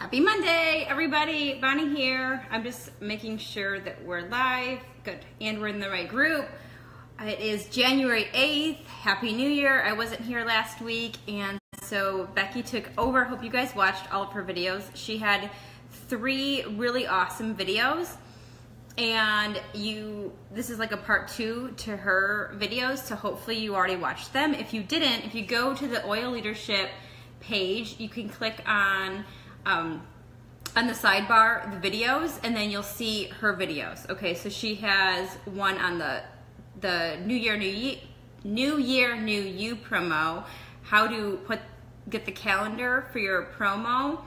Happy Monday, everybody. Bonnie here. I'm just making sure that we're live. Good. And we're in the right group. It is January 8th. Happy New Year. I wasn't here last week, and so Becky took over. Hope you guys watched all of her videos. She had 3 really awesome videos, and this is like a part 2 to her videos, so hopefully you already watched them. If you didn't, if you go to the Oil Leadership page, you can click on the sidebar, the videos, and then you'll see her videos. Okay, so she has one on the New Year, New You promo, how to get the calendar for your promo,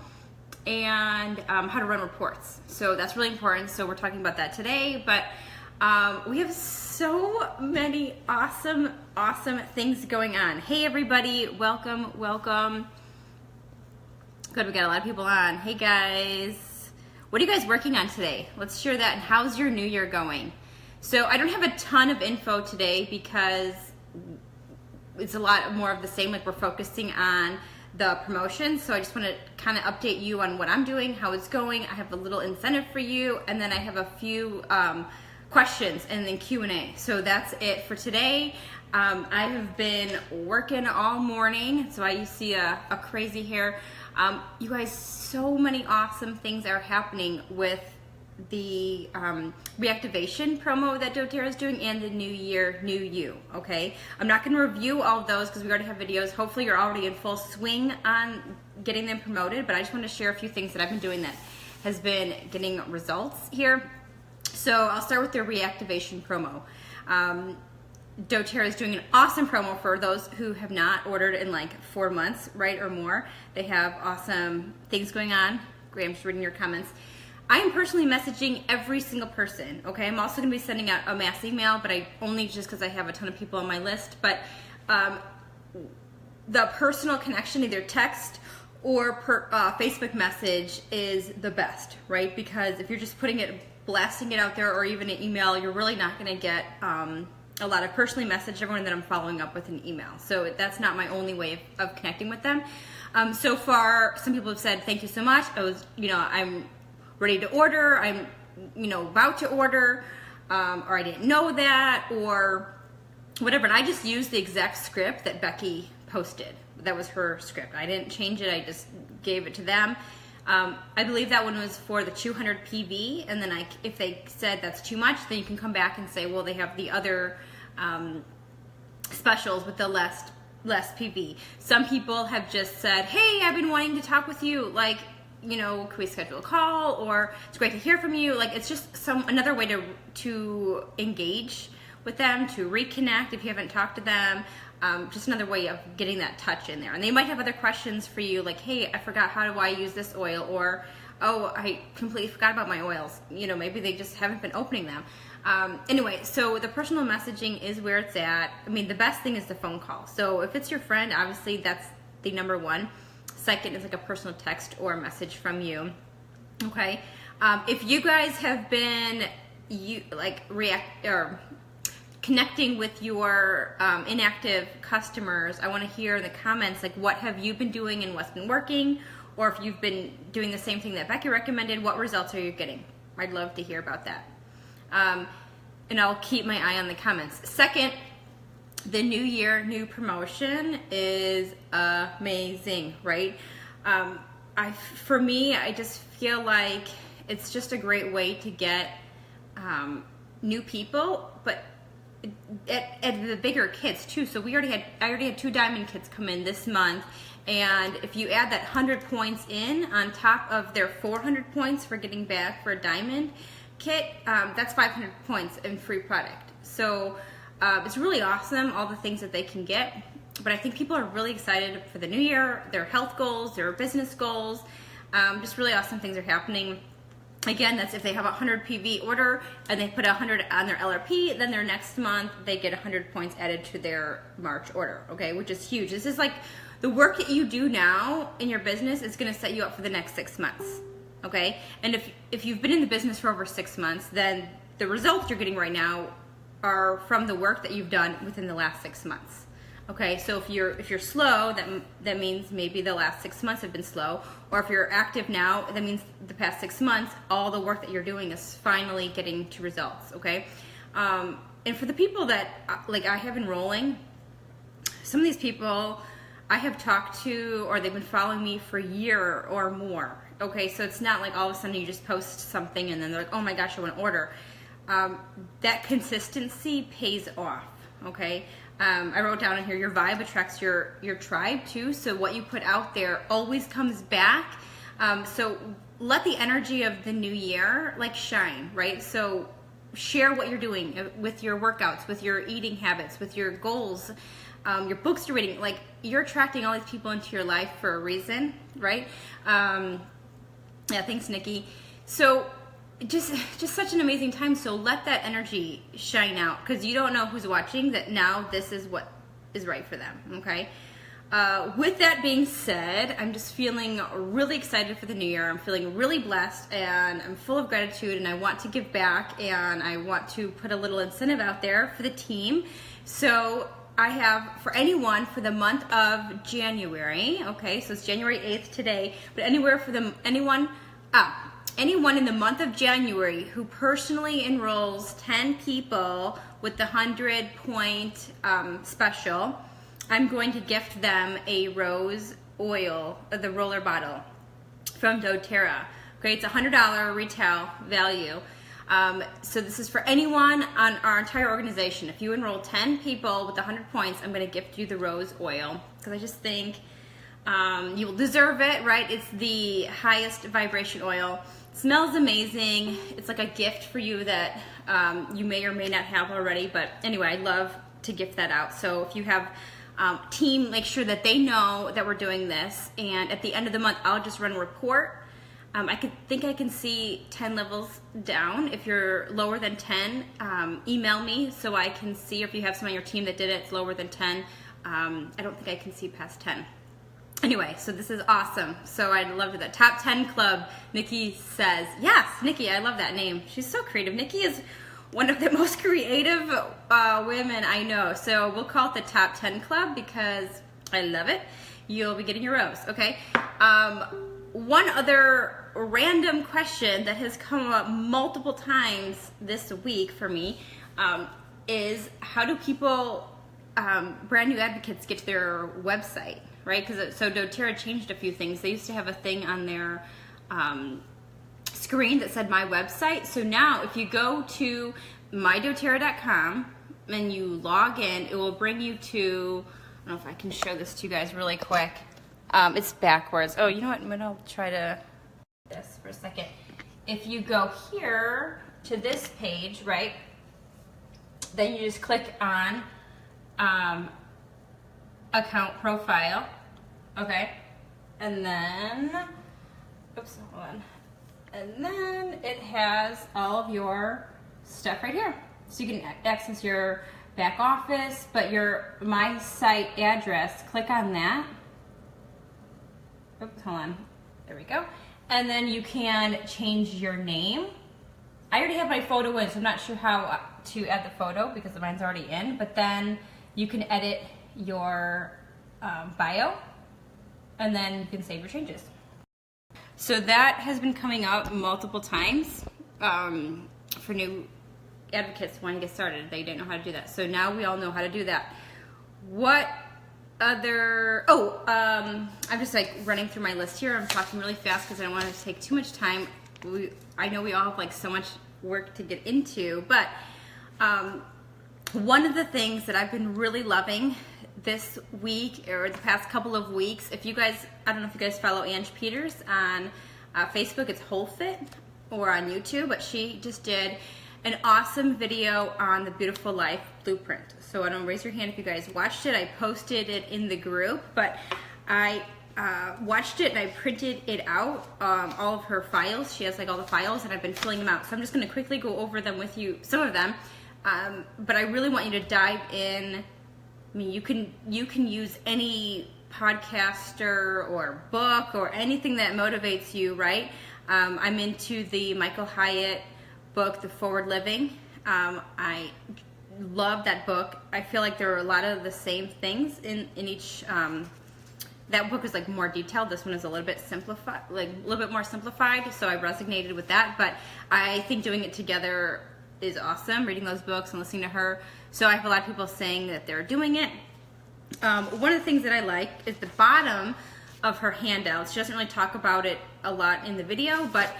and how to run reports. So that's really important. So we're talking about that today, but we have so many awesome things going on. Hey everybody, welcome. Good, we got a lot of people on. Hey guys, what are you guys working on today? Let's share that. And how's your new year going? So I don't have a ton of info today because it's a lot more of the same. Like, we're focusing on the promotion. So I just want to kind of update you on what I'm doing, how it's going. I have a little incentive for you, and then I have a few questions and then Q&A. So that's it for today. I have been working all morning, so I see a crazy hair. You guys, so many awesome things are happening with the reactivation promo that doTERRA is doing and the New Year, New You, okay? I'm not going to review all of those because we already have videos. Hopefully you're already in full swing on getting them promoted, but I just want to share a few things that I've been doing that has been getting results here. So I'll start with the reactivation promo. doTERRA is doing an awesome promo for those who have not ordered in like 4 months, right, or more. They have awesome things going on. Graham's reading your comments. I am personally messaging every single person, okay? I'm also going to be sending out a mass email, but only just because I have a ton of people on my list. But the personal connection, either text or Facebook message, is the best, right? Because if you're just blasting it out there, or even an email, you're really not going to get a lot of personally message everyone that I'm following up with an email. So that's not my only way of connecting with them. So far, some people have said, thank you so much. I'm ready to order. I'm, about to order, or I didn't know that, or whatever. And I just used the exact script that Becky posted. That was her script. I didn't change it. I just gave it to them. I believe that one was for the 200 PV, and then if they said that's too much, then you can come back and say, well, they have the other specials with the less PV. Some people have just said, hey, I've been wanting to talk with you, like, can we schedule a call, or it's great to hear from you. Like, it's just another way to engage with them, to reconnect if you haven't talked to them. Just another way of getting that touch in there. And they might have other questions for you, like, hey, I forgot, how do I use this oil? Or, oh, I completely forgot about my oils. Maybe they just haven't been opening them. Anyway, so the personal messaging is where it's at. I mean, the best thing is the phone call. So if it's your friend, obviously that's the number one. Second is like a personal text or a message from you. Okay. If you guys have been connecting with your inactive customers, I want to hear in the comments, like, what have you been doing and what's been working, or if you've been doing the same thing that Becky recommended, what results are you getting? I'd love to hear about that. And I'll keep my eye on the comments. Second, the New Year, New promotion is amazing, right? For me, I just feel like it's just a great way to get new people, but at the bigger kits too. So I already had 2 diamond kits come in this month, and if you add that 100 points in on top of their 400 points for getting back for a diamond kit, that's 500 points in free product. So it's really awesome, all the things that they can get. But I think people are really excited for the new year, their health goals, their business goals. Just really awesome things are happening. Again, that's if they have a 100 PV order and they put 100 on their LRP, then their next month they get 100 points added to their March order, okay, which is huge. This is like the work that you do now in your business is going to set you up for the next 6 months, okay? And if you've been in the business for over 6 months, then the results you're getting right now are from the work that you've done within the last 6 months. Okay, so if you're slow, that means maybe the last 6 months have been slow, or if you're active now, that means the past 6 months, all the work that you're doing is finally getting to results. Okay, and for the people that like I have enrolling, some of these people I have talked to, or they've been following me for a year or more. Okay, so it's not like all of a sudden you just post something and then they're like, oh my gosh, I want to order. That consistency pays off. Okay, I wrote down in here, your vibe attracts your tribe too. So what you put out there always comes back. So let the energy of the new year like shine, right? So share what you're doing with your workouts, with your eating habits, with your goals, your books you're reading. Like, you're attracting all these people into your life for a reason, right? Yeah, thanks, Nikki. So just such an amazing time. So let that energy shine out, because you don't know who's watching, that now this is what is right for them. Okay, with that being said, I'm just feeling really excited for the new year. I'm feeling really blessed, and I'm full of gratitude, and I want to give back, and I want to put a little incentive out there for the team. So I have, for anyone for the month of January, okay, so it's January 8th today, but anyone in the month of January who personally enrolls 10 people with the 100-point special, I'm going to gift them a rose oil, the roller bottle from doTERRA. Okay, it's $100 retail value. So this is for anyone on our entire organization. If you enroll 10 people with 100 points, I'm going to gift you the rose oil, because I just think you will deserve it, right? It's the highest vibration oil. It smells amazing. It's like a gift for you that you may or may not have already. But anyway, I'd love to gift that out. So if you have team, make sure that they know that we're doing this. And at the end of the month, I'll just run a report. I can see 10 levels down. If you're lower than 10, email me so I can see. If you have someone on your team that did it, it's lower than 10. I don't think I can see past 10. Anyway, so this is awesome. So I'd love to that. Top 10 Club, Nikki says. Yes, Nikki, I love that name. She's so creative. Nikki is one of the most creative women I know. So we'll call it the Top 10 Club because I love it. You'll be getting your rose, okay? One other random question that has come up multiple times this week for me is, how do people, brand new advocates, get to their website, right? Because so doTERRA changed a few things. They used to have a thing on their screen that said my website. So now if you go to mydoterra.com and you log in, it will bring you to, I don't know if I can show this to you guys really quick. It's backwards. Oh, you know what? I'm going to try to this for a second. If you go here to this page, right, then you just click on account profile, okay, and then, oops, hold on, and then it has all of your stuff right here. So you can access your back office, but your my site address, click on that. Oops, hold on. There we go. And then you can change your name. I already have my photo in, so I'm not sure how to add the photo because mine's already in, but then you can edit your bio, and then you can save your changes. So that has been coming up multiple times for new advocates wanting to get started. They didn't know how to do that. So now we all know how to do that. What other, I'm just like running through my list here. I'm talking really fast because I don't want to take too much time. I know we all have like so much work to get into, but one of the things that I've been really loving this week or the past couple of weeks, if you guys, I don't know if you guys follow Ange Peters on Facebook, it's Whole Fit, or on YouTube, but she just did an awesome video on the Beautiful Life Blueprint. So I don't raise your hand if you guys watched it. I posted it in the group, but I watched it and I printed it out, all of her files. She has like all the files and I've been filling them out. So I'm just gonna quickly go over them with you, some of them, but I really want you to dive in. I mean, you can use any podcaster or book or anything that motivates you, right? I'm into the Michael Hyatt book, The Forward Living. I love that book. I feel like there are a lot of the same things in each. That book is like more detailed. This one is a little bit simplified, like a little bit more simplified. So I resonated with that. But I think doing it together is awesome. Reading those books and listening to her. So I have a lot of people saying that they're doing it. One of the things that I like is the bottom of her handouts. She doesn't really talk about it a lot in the video, but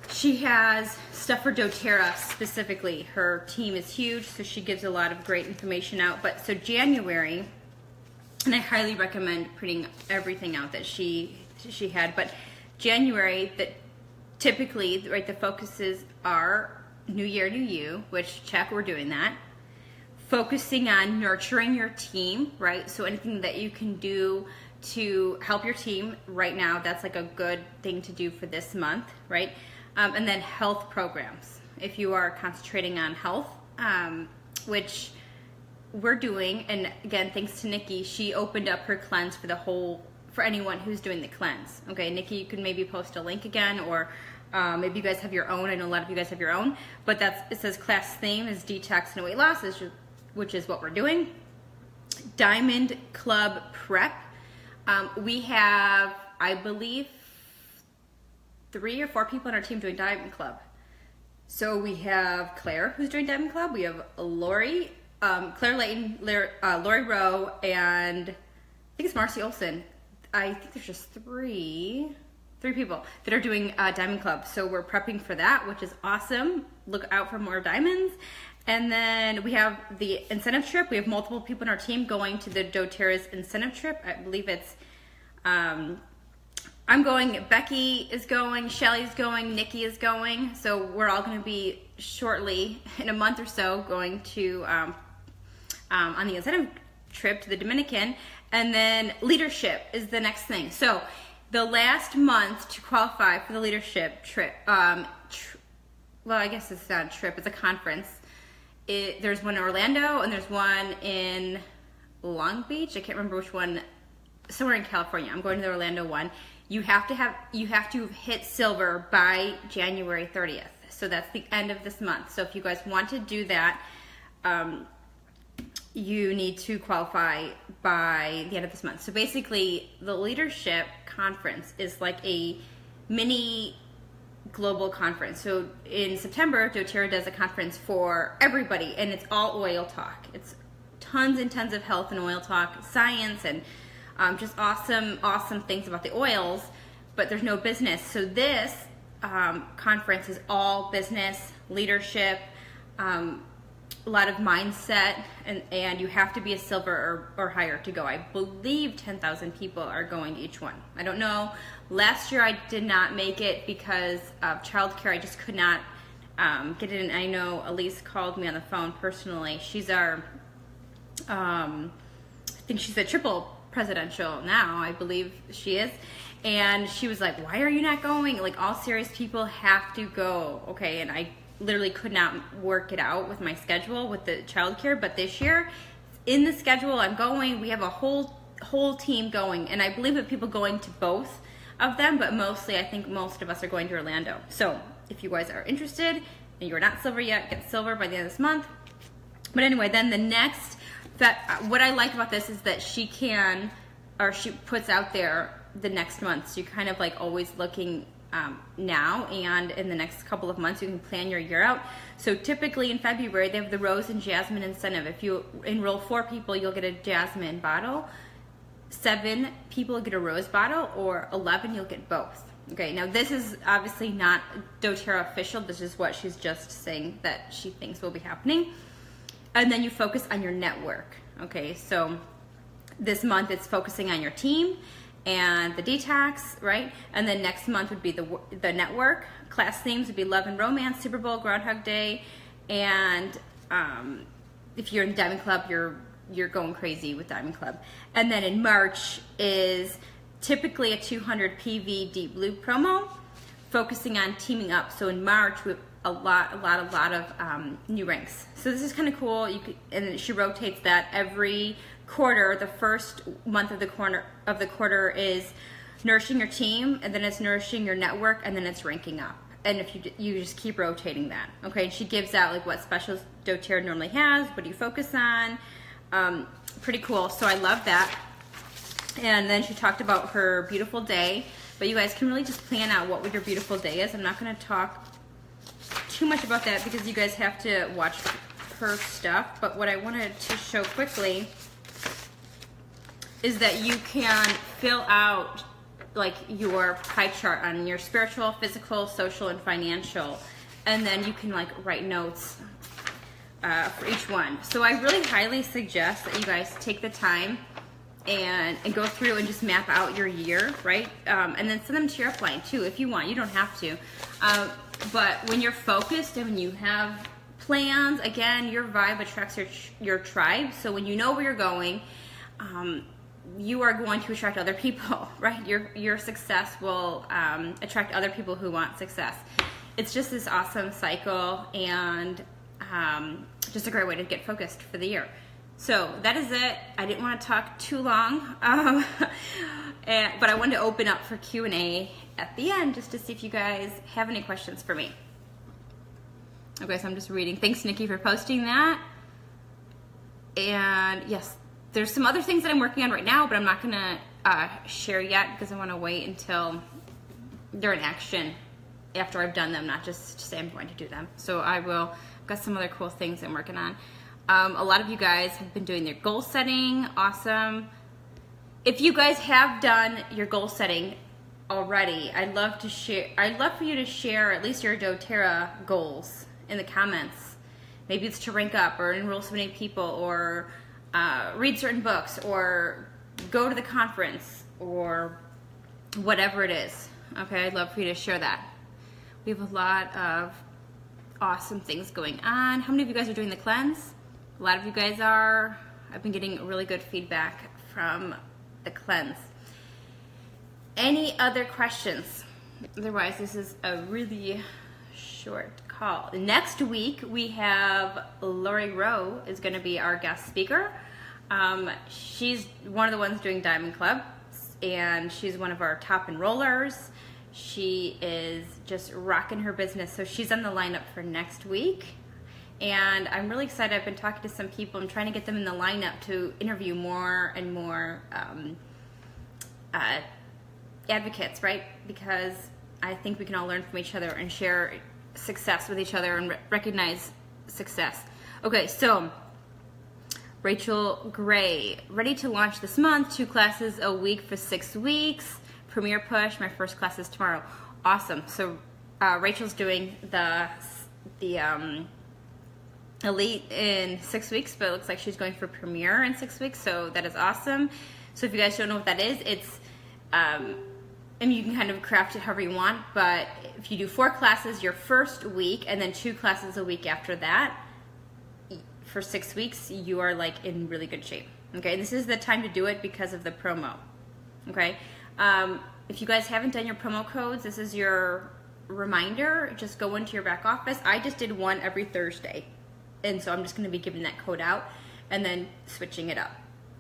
she has stuff for doTERRA specifically. Her team is huge, so she gives a lot of great information out. But so January, and I highly recommend printing everything out that she had. But January, that typically, right, the focuses are New Year, New You, which check, we're doing that. Focusing on nurturing your team, right? So anything that you can do to help your team right now, that's like a good thing to do for this month, right? And then health programs. If you are concentrating on health, which we're doing, and again, thanks to Nikki, she opened up her cleanse for anyone who's doing the cleanse. Okay, Nikki, you can maybe post a link again, or maybe you guys have your own. I know a lot of you guys have your own, but it says class theme is detox and weight loss, which is what we're doing. Diamond Club Prep. We have, I believe, 3 or 4 people on our team doing Diamond Club. So we have Claire, who's doing Diamond Club. We have Lori, Claire Layton, Lori Rowe, and I think it's Marcy Olson. I think there's just three people that are doing Diamond Club. So we're prepping for that, which is awesome. Look out for more diamonds. And then we have the incentive trip. We have multiple people in our team going to the doTERRA's incentive trip. I believe it's, I'm going, Becky is going, Shelly's going, Nikki is going. So we're all going to be shortly, in a month or so, going to, on the incentive trip to the Dominican. And then leadership is the next thing. So the last month to qualify for the leadership trip, well, I guess it's not a trip, it's a conference. There's one in Orlando and there's one in Long Beach. I can't remember which one. Somewhere in California. I'm going to the Orlando one. You have to hit silver by January 30th. So that's the end of this month. So if you guys want to do that, you need to qualify by the end of this month. So basically, the leadership conference is like a mini global conference. So in September, doTERRA does a conference for everybody, and it's all oil talk. It's tons and tons of health and oil talk, science, and just awesome things about the oils, but there's no business. So this conference is all business, leadership, a lot of mindset, and you have to be a silver or higher to go. I believe 10,000 people are going to each one. I don't know. Last year I did not make it because of childcare. I just could not get it in. I know Elise called me on the phone personally. She's our, I think she's a triple presidential now, I believe she is. And she was like, why are you not going? Like, all serious people have to go. Okay, and I literally could not work it out with my schedule with the childcare, but this year in the schedule I'm going. We have a whole team going, and I believe that people going to both of them, but mostly I think most of us are going to Orlando. So if you guys are interested and you're not silver yet, get silver by the end of this month. But anyway, then the next, what I like about this is that she puts out there the next month, so you're kind of like always looking now, and in the next couple of months you can plan your year out. So typically in February they have the rose and jasmine incentive. If you enroll 4 people, you'll get a jasmine bottle, 7 people get a rose bottle, or 11 you'll get both. Okay, now this is obviously not doTERRA official. This is what she's just saying that she thinks will be happening. And then you focus on your network. Okay, so this month it's focusing on your team and the detox, right? And then next month would be the network. Class themes would be love and romance, Super Bowl, Groundhog Day, and if you're in Diamond Club, you're going crazy with Diamond Club. And then in March is typically a 200 PV Deep Blue promo, focusing on teaming up. So in March we have a lot of new ranks. So this is kind of cool. And she rotates that every quarter. The first month of the quarter is nourishing your team, and then it's nourishing your network, and then it's ranking up. and if you just keep rotating that, okay? She gives out like what specials doTERRA normally has, what do you focus on, pretty cool. So I love that. And then she talked about her beautiful day, but you guys can really just plan out what your beautiful day is. I'm not going to talk too much about that because you guys have to watch her stuff, but what I wanted to show quickly is that you can fill out like your pie chart on your spiritual, physical, social, and financial, and then you can like write notes for each one. So I really highly suggest that you guys take the time and go through and just map out your year, right? And then send them to your upline too if you want. You don't have to. But when you're focused and when you have plans, again, your vibe attracts your tribe. So when you know where you're going, you are going to attract other people, right? Your success will attract other people who want success. It's just this awesome cycle and just a great way to get focused for the year. So that is it. I didn't want to talk too long, but I wanted to open up for Q&A at the end just to see if you guys have any questions for me. Okay, so I'm just reading. Thanks, Nikki, for posting that. And yes, there's some other things that I'm working on right now, but I'm not going to share yet because I want to wait until they're in action after I've done them, not just to say I'm going to do them. So I've got some other cool things I'm working on. A lot of you guys have been doing their goal setting. Awesome. If you guys have done your goal setting already, I'd love for you to share at least your doTERRA goals in the comments. Maybe it's to rank up or enroll so many people or read certain books or go to the conference or whatever it is. Okay, I'd love for you to share that. We have a lot of awesome things going on. How many of you guys are doing the cleanse? A lot of you guys are. I've been getting really good feedback from the cleanse. Any other questions? Otherwise, this is a really short call. Next week, we have Lori Rowe is going to be our guest speaker. She's one of the ones doing Diamond Club, and she's one of our top enrollers. She is just rocking her business, so she's on the lineup for next week. And I'm really excited. I've been talking to some people. I'm trying to get them in the lineup to interview more and more advocates, right? Because I think we can all learn from each other and share success with each other and recognize success. Okay, so Rachel Gray, ready to launch this month, 2 classes a week for 6 weeks. Premier push, my first class is tomorrow. Awesome. So Rachel's doing the Elite in 6 weeks, but it looks like she's going for Premier in 6 weeks, so that is awesome. So if you guys don't know what that is, it's, I mean, you can kind of craft it however you want, but if you do 4 classes your first week and then 2 classes a week after that, for 6 weeks, you are like in really good shape. Okay, this is the time to do it because of the promo. Okay, if you guys haven't done your promo codes, this is your reminder. Just go into your back office. I just did one every Thursday. And so I'm just going to be giving that code out and then switching it up.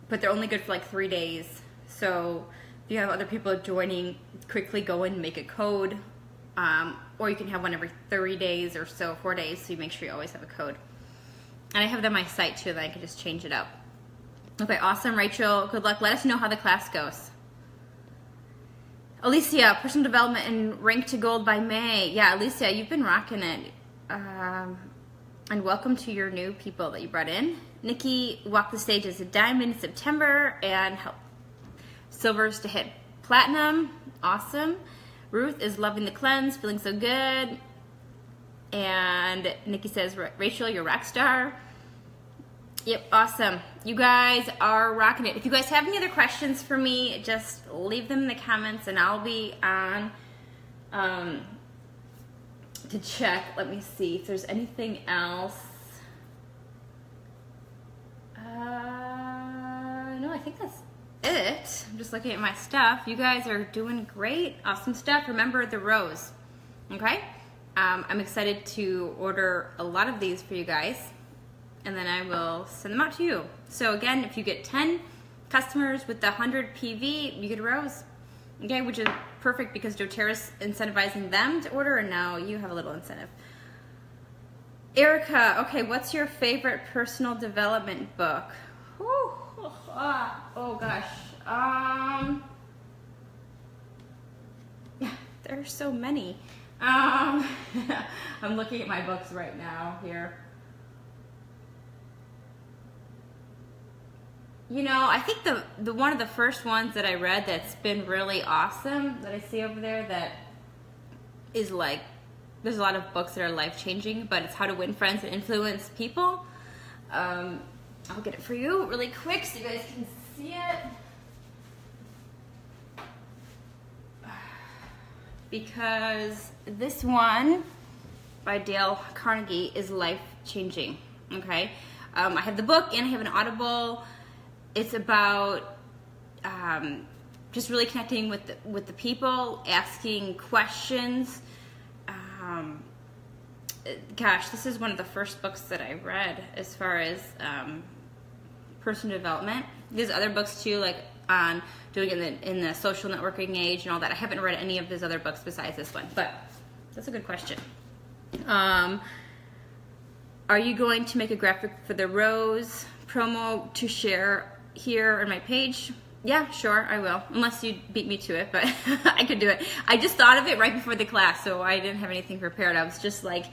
But they're only good for like 3 days. So if you have other people joining, quickly go and make a code. Or you can have one every 30 days or so, 4 days. So you make sure you always have a code. And I have it on my site too that I can just change it up. Okay, awesome, Rachel. Good luck. Let us know how the class goes. Alicia, personal development and rank to gold by May. Yeah, Alicia, you've been rocking it. And welcome to your new people that you brought in. Nikki walked the stage as a diamond in September and helped silvers to hit platinum. Awesome. Ruth is loving the cleanse, feeling so good. And Nikki says, Rachel, you're a rock star. Yep, awesome. You guys are rocking it. If you guys have any other questions for me, just leave them in the comments and I'll be on to check. Let me see if there's anything else. No, I think that's it. I'm just looking at my stuff. You guys are doing great. Awesome stuff. Remember the rose. Okay? I'm excited to order a lot of these for you guys, and then I will send them out to you. So again, if you get 10 customers with the 100 PV, you get a rose. Okay, which is perfect because doTERRA's incentivizing them to order, and now you have a little incentive. Erica, okay, what's your favorite personal development book? Whew, oh gosh. There's so many. I'm looking at my books right now here. You know, I think the one of the first ones that I read that's been really awesome that I see over there that is like, there's a lot of books that are life-changing, but it's How to Win Friends and Influence People. I'll get it for you really quick so you guys can see it. Because this one by Dale Carnegie is life-changing, okay? I have the book and I have an Audible. It's about just really connecting with the people, asking questions. Gosh, this is one of the first books that I read as far as personal development. There's other books too, like on doing it in the social networking age and all that. I haven't read any of his other books besides this one, but that's a good question. Are you going to make a graphic for the Rose promo to share here on my page? Yeah, sure, I will. Unless you beat me to it, but I could do it. I just thought of it right before the class, so I didn't have anything prepared. I was just like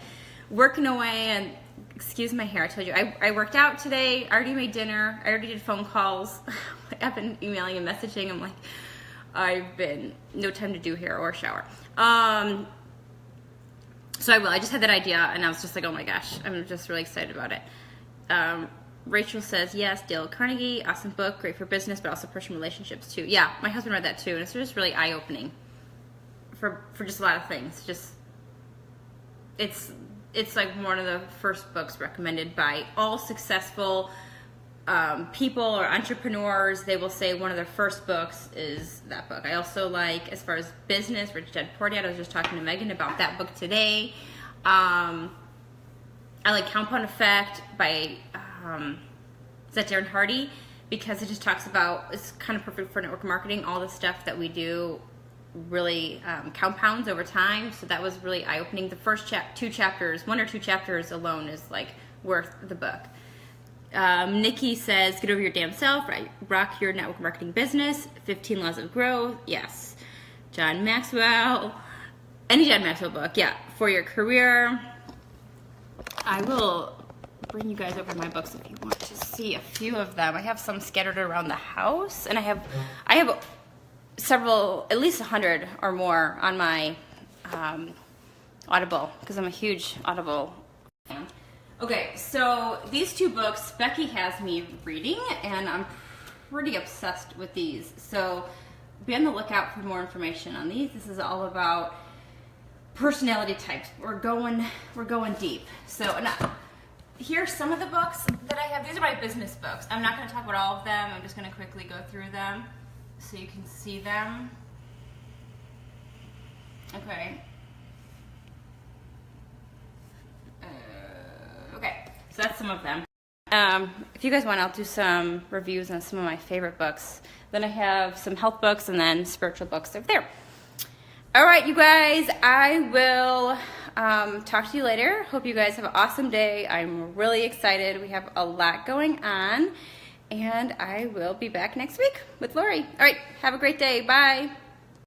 working away, and excuse my hair, I told you. I worked out today, I already made dinner, I already did phone calls. I've been emailing and messaging. I'm like, no time to do hair or shower. So I will. I just had that idea, and I was just like, oh my gosh, I'm just really excited about it. Rachel says, yes, Dale Carnegie, awesome book, great for business, but also personal relationships too. Yeah, my husband read that too, and it's just really eye-opening for just a lot of things. Just, it's like one of the first books recommended by all successful people or entrepreneurs. They will say one of their first books is that book. I also like, as far as business, Rich Dad Poor Dad. I was just talking to Megan about that book today. I like Compound Effect by is that Darren Hardy, because it just talks about, it's kind of perfect for network marketing. All the stuff that we do really compounds over time, so that was really eye-opening. The first one or two chapters alone is like worth the book. Nikki says, get over your damn self, right? Rock your network marketing business, 15 Laws of Growth, yes. John Maxwell, any John Maxwell book, yeah. For your career. I will bring you guys over my books if you want to see a few of them. I have some scattered around the house, and I have several, at least 100 or more on my Audible, because I'm a huge Audible fan. Okay, so these two books Becky has me reading, and I'm pretty obsessed with these. So be on the lookout for more information on these. This is all about personality types. We're going deep. So here's some of the books that I have. These are my business books. I'm not going to talk about all of them. I'm just going to quickly go through them so you can see them. Okay. Okay, so that's some of them. If you guys want, I'll do some reviews on some of my favorite books. Then I have some health books and then spiritual books over there. All right, you guys, I will talk to you later. Hope you guys have an awesome day. I'm really excited. We have a lot going on, and I will be back next week with Lori. All right, have a great day. Bye.